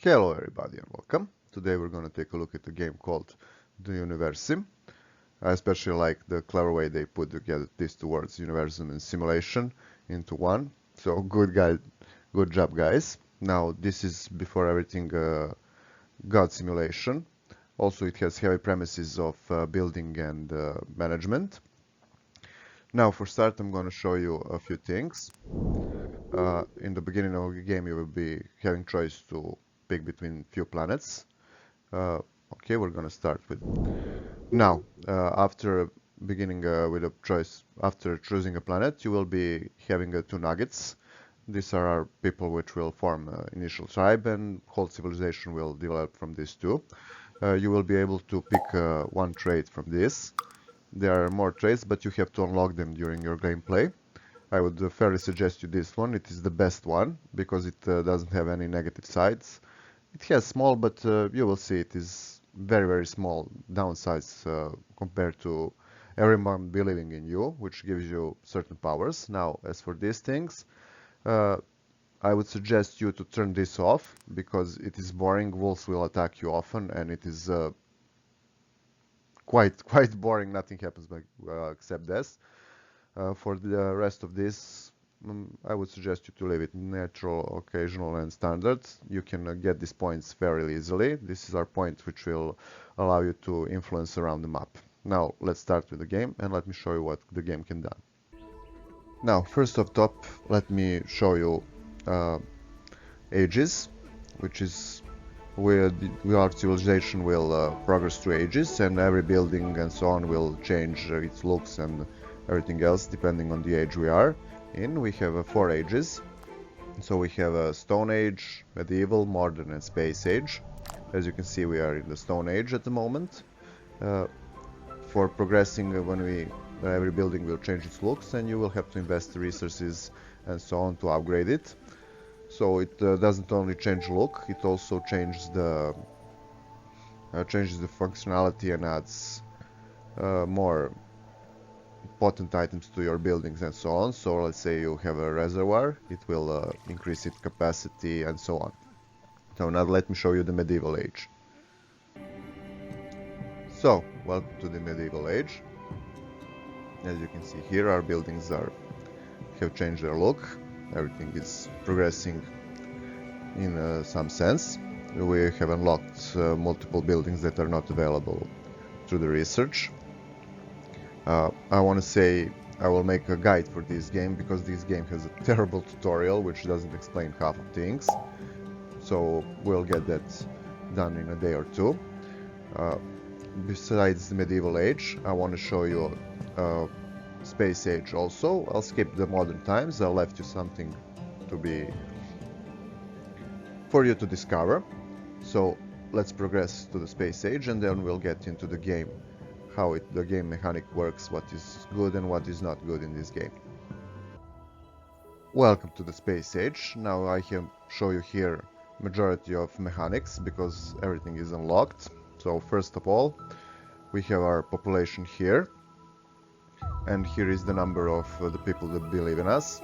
Hello everybody and welcome. Today we're going to take a look at a game called The Universim. I especially like the clever way they put together these two words, Universum and simulation, into one. So good job guys. Now this is before everything God simulation. Also it has heavy premises of building and management. Now for start I'm going to show you a few things. In the beginning of the game you will be having choice to pick between few planets. Okay, we're gonna start with now. After beginning with a choice, after choosing a planet, you will be having two nuggets. These are our people which will form initial tribe, and whole civilization will develop from these two. You will be able to pick one trait from this. There are more traits, but you have to unlock them during your gameplay. I would fairly suggest you this one. It is the best one because it doesn't have any negative sides. It has small, but you will see it is very small downsides compared to everyone believing in you, which gives you certain powers. Now, as for these things, I would suggest you to turn this off because it is boring. Wolves will attack you often, and it is quite boring. Nothing happens except this. For the rest of this, I would suggest you to leave it natural, occasional, and standard. You can get these points fairly easily. This is our point which will allow you to influence around the map. Now let's start with the game and let me show you what the game can do. Now first off top, let me show you ages, which is where our civilization will progress through ages, and every building and so on will change its looks and everything else depending on the age we are in. We have 4 ages. So we have a Stone Age, Medieval, Modern, and Space Age. As you can see, we are in the Stone Age at the moment. For progressing, every building will change its looks, and you will have to invest resources and so on to upgrade it. So it doesn't only change look, it also changes the functionality and adds more potent items to your buildings and so on. So let's say you have a reservoir, it will increase its capacity and so on. So now let me show you the medieval age. So welcome to the medieval age. As you can see here, our buildings have changed their look. Everything is progressing in some sense. We have unlocked multiple buildings that are not available through the research. I want to say I will make a guide for this game because this game has a terrible tutorial which doesn't explain half of things. So we'll get that done in a day or two. Besides the medieval age, I want to show you Space Age also. I'll skip the modern times. I left you something for you to discover. So let's progress to the Space Age and then we'll get into the game. How the game mechanic works, what is good and what is not good in this game. Welcome to the Space Age. Now I can show you here majority of mechanics because everything is unlocked. So first of all, we have our population here, and here is the number of the people that believe in us.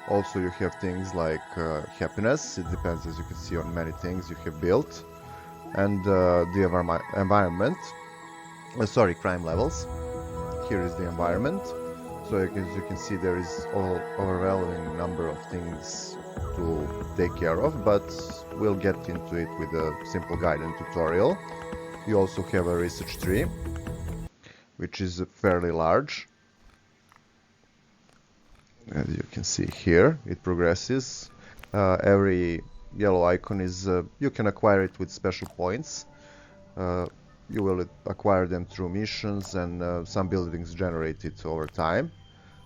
Also you have things like happiness. It depends, as you can see, on many things you have built, and the environment. Crime levels. Here is the environment. So as you can see, there is overwhelming number of things to take care of, but we'll get into it with a simple guide and tutorial. You also have a research tree, which is fairly large. As you can see here, it progresses. Every yellow icon is you can acquire it with special points. You will acquire them through missions, and some buildings generate it over time.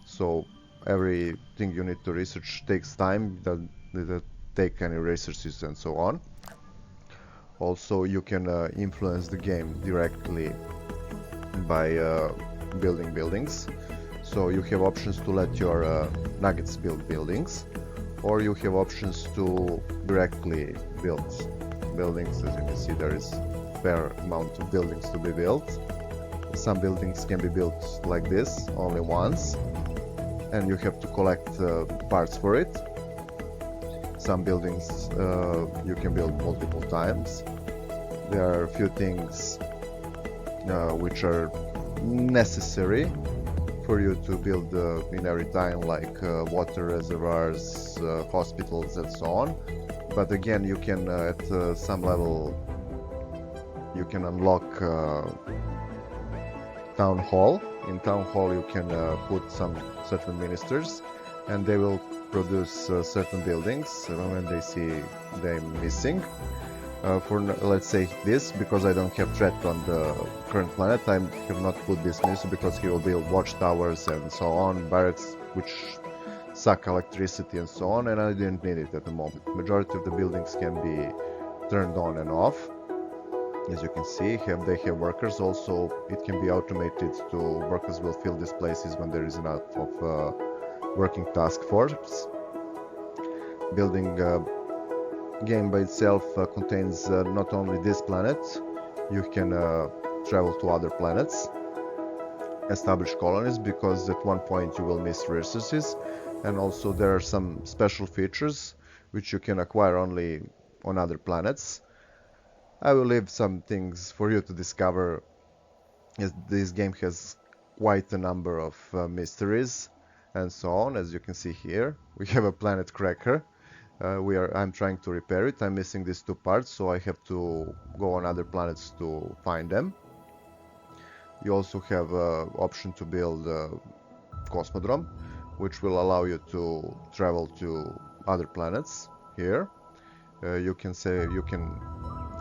So everything you need to research takes time, doesn't take any resources and so on. Also you can influence the game directly by building buildings. So you have options to let your nuggets build buildings, or you have options to directly build buildings. As you can see, there is fair amount of buildings to be built. Some buildings can be built like this only once, and you have to collect parts for it. some buildings you can build multiple times. There are a few things which are necessary for you to build in every time, like water reservoirs, hospitals, and so on. But again, you can at some level you can unlock town hall. In town hall you can put some certain ministers, and they will produce certain buildings when they see them missing. For let's say this, because I don't have threat on the current planet, I have not put this minister because he will build watchtowers and so on, barracks which suck electricity and so on, and I didn't need it at the moment. Majority of the buildings can be turned on and off. As you can see, they have workers. Also, it can be automated to workers will fill these places when there is enough of working task force. Building game by itself contains not only this planet, you can travel to other planets, establish colonies, because at one point you will miss resources, and also there are some special features which you can acquire only on other planets. I will leave some things for you to discover, as this game has quite a number of mysteries and so on. As you can see here, we have a planet cracker. I'm trying to repair it. I'm missing these two parts, so I have to go on other planets to find them. You also have option to build a Cosmodrome, which will allow you to travel to other planets here. You can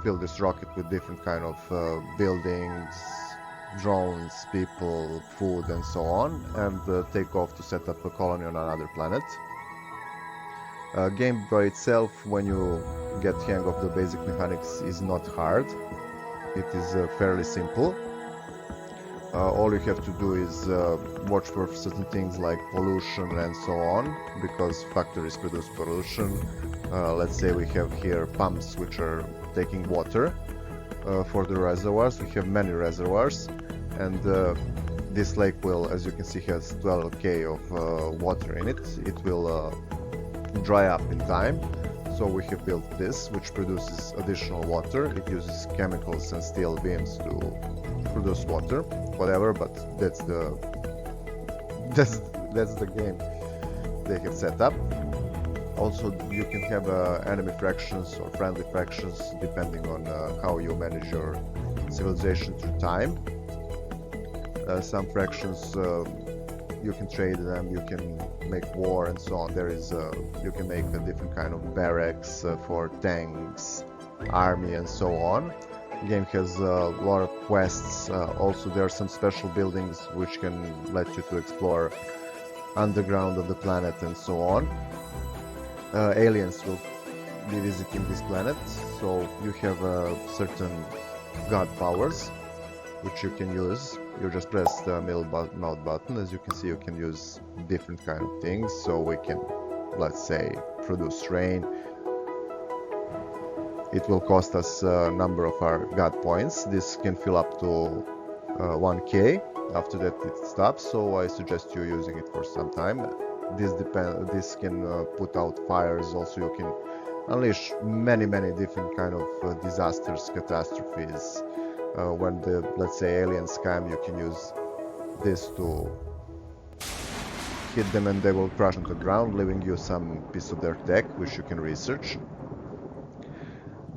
fill this rocket with different kind of buildings, drones, people, food, and so on, and take off to set up a colony on another planet. Game by itself, when you get hang of the basic mechanics, is not hard. It is fairly simple. All you have to do is watch for certain things like pollution and so on, because factories produce pollution. Let's say we have here pumps which are taking water for the reservoirs. We have many reservoirs, and this lake will, as you can see, has 12k of water in it. It will dry up in time, so we have built this, which produces additional water. It uses chemicals and steel beams to produce water, whatever, but that's the game they have set up. Also, you can have enemy fractions or friendly fractions depending on how you manage your civilization through time. Some fractions you can trade them, you can make war and so on. There is you can make a different kind of barracks for tanks, army, and so on. The game has a lot of quests. Also, there are some special buildings which can let you to explore underground of the planet and so on. Aliens will be visiting this planet, so you have certain god powers which you can use. You just press the middle mouse button. As you can see, you can use different kind of things, so we can, let's say, produce rain. It will cost us a number of our god points. This can fill up to 1k. After that it stops, so I suggest you using it for some time. This can put out fires. Also, you can unleash many different kind of disasters, catastrophes. When the, let's say, aliens come, you can use this to hit them and they will crash on the ground, leaving you some piece of their tech which you can research.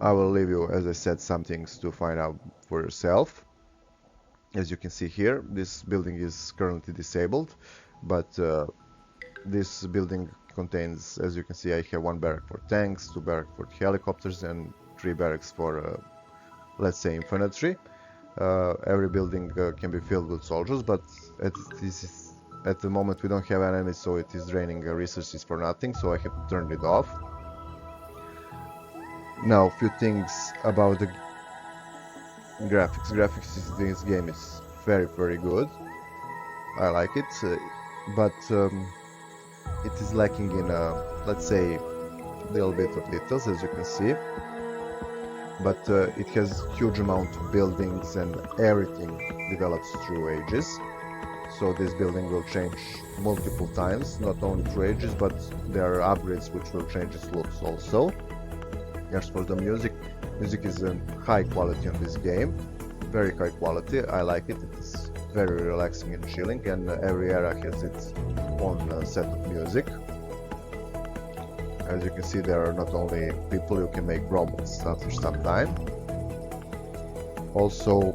I will leave you, as I said, some things to find out for yourself. As you can see here, this building is currently disabled, but this building contains, as you can see, I have 1 barrack for tanks, 2 barracks for helicopters, and 3 barracks for let's say, infantry. Every building can be filled with soldiers, but at the moment we don't have enemies, so it is draining resources for nothing, so I have turned it off. Now, a few things about the graphics. Graphics in this game is very good. I like it, but it is lacking in, let's say, a little bit of details, as you can see. But it has huge amount of buildings and everything develops through ages. So this building will change multiple times, not only through ages, but there are upgrades which will change its looks also. As for the music, music is high quality on this game, very high quality. I like it. It's very relaxing and chilling, and every area has its own set of music. As you can see, there are not only people, you can make robots after some time. Also,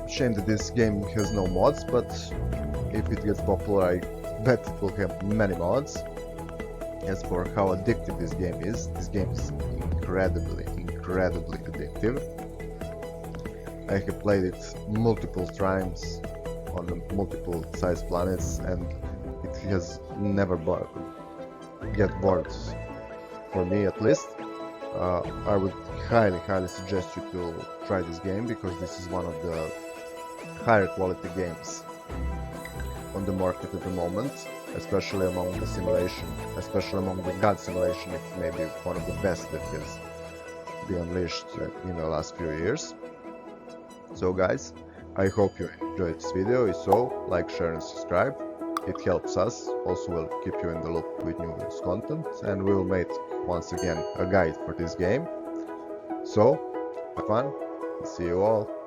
shame that this game has no mods, but if it gets popular, I bet it will have many mods. As for how addictive this game is incredibly addictive. I have played it multiple times on multiple size planets, and it has never get bored, for me at least. I would highly suggest you to try this game, because this is one of the higher quality games on the market at the moment, especially among the simulation, especially among the God simulation. It's maybe one of the best that has been unleashed in the last few years. So guys, I hope you enjoyed this video. If so, like, share and subscribe. It helps us. Also will keep you in the loop with new content, and we'll make once again a guide for this game. So have fun, see you all.